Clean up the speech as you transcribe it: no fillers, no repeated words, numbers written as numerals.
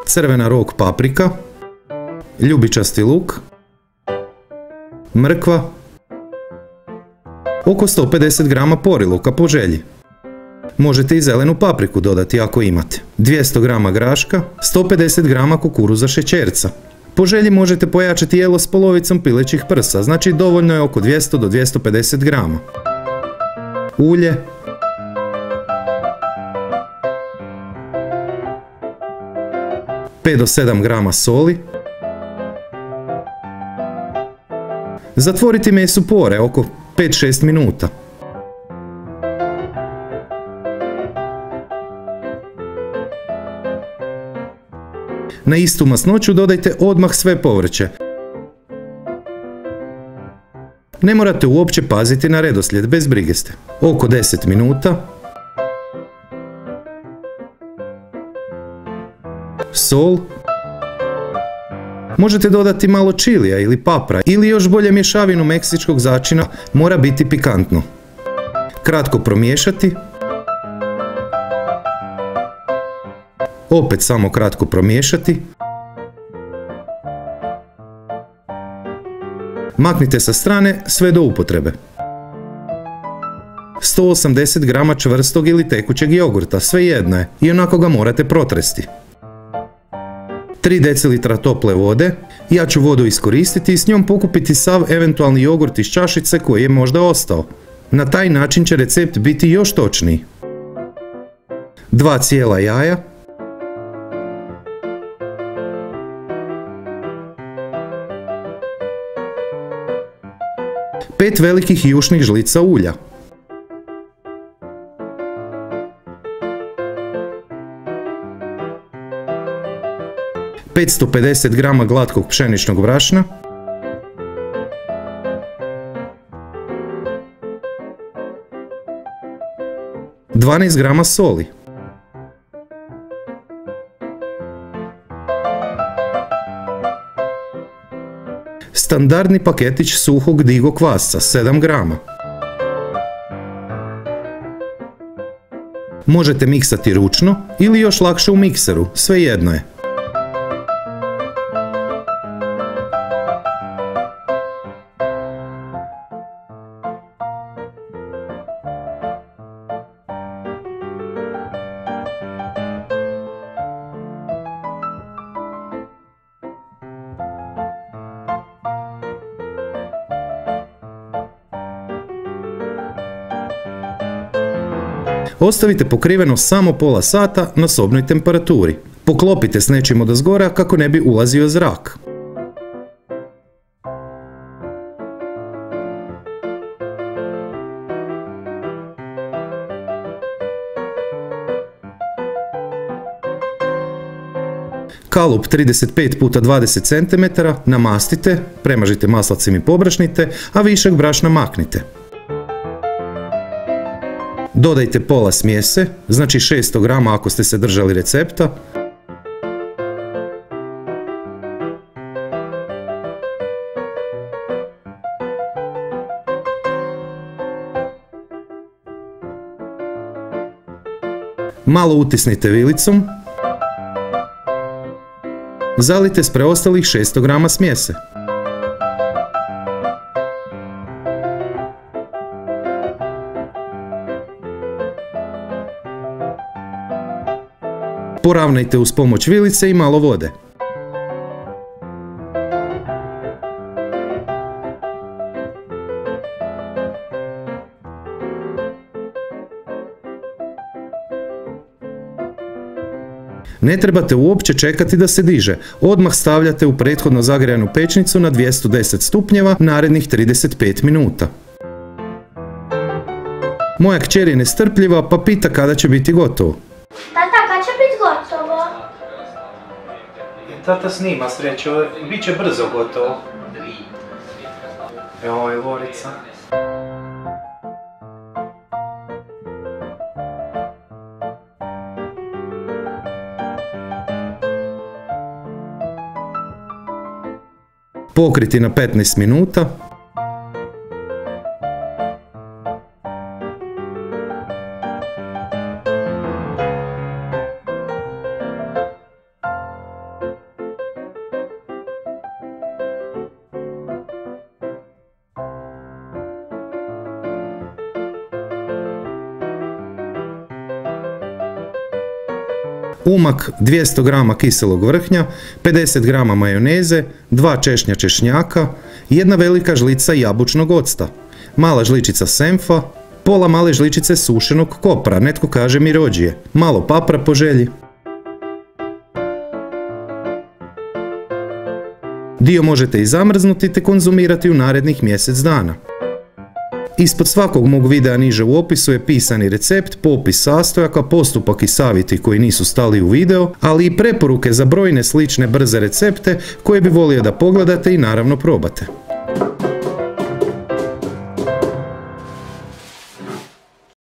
crvena rok paprika, ljubičasti luk, mrkva, oko 150 grama poriluka po želji. Možete i zelenu papriku dodati ako imate. 200 grama graška, 150 grama kukuruza šećerca. Po želji možete pojačati jelo s polovicom pilećih prsa, znači dovoljno je oko 200 do 250 grama. Ulje, do 7 grama soli. Zatvoriti mesu pore oko 5-6 minuta. Na istu masnoću dodajte odmah sve povrće. Ne morate uopće paziti na redoslijed, bez brige ste. Oko 10 minuta. Sol. Možete dodati malo čilija ili papra ili još bolje mješavinu meksičkog začina, mora biti pikantno. Kratko promiješati. Opet samo kratko promiješati. Maknite sa strane sve do upotrebe. 180 grama čvrstog ili tekućeg jogurta, svejedno je, i onako ga morate protresti. 3 decilitra tople vode, ja ću vodu iskoristiti i s njom pokupiti sav eventualni jogurt iz čašice koji je možda ostao. Na taj način će recept biti još točniji. 2 cijela jaja, 5 velikih jušnih žlica ulja, 550 grama glatkog pšeničnog brašna, 12 grama soli, standardni paketić suhog Digo kvasca 7 grama. Možete miksati ručno ili još lakše u mikseru, svejedno je. Ostavite pokriveno samo pola sata na sobnoj temperaturi. Poklopite s nečim odozgora kako ne bi ulazio zrak. Kalup 35 x 20 cm namastite, premažite maslacem i pobrašnite, a višak brašna maknite. Dodajte pola smjese, znači 600 grama ako ste se držali recepta. Malo utisnite vilicom. Zalite s preostalih 600 grama smjese. Poravnajte uz pomoć vilice i malo vode. Ne trebate uopće čekati da se diže, odmah stavljate u prethodno zagrijanu pećnicu na 210 stupnjeva narednih 35 minuta. Moja kćer je nestrpljiva pa pita kada će biti gotovo. Tata, kad će biti gotovo? Tata snima sreće, bit će brzo gotovo. Evo je Lorica. Pokriti na 15 minuta. umak 200 g kiselog vrhnja, 50 g majoneze, 2 češnja češnjaka, 1 velika žlica jabučnog octa, mala žličica senfa, pola male žličice sušenog kopra, netko kaže mirođije, malo papra po želji. Dio možete i zamrznuti te konzumirati u narednih mjesec dana. Ispod svakog mog videa niže u opisu je pisani recept, popis sastojaka, postupak i savjeti koji nisu stali u video, ali i preporuke za brojne slične brze recepte koje bi volio da pogledate i naravno probate.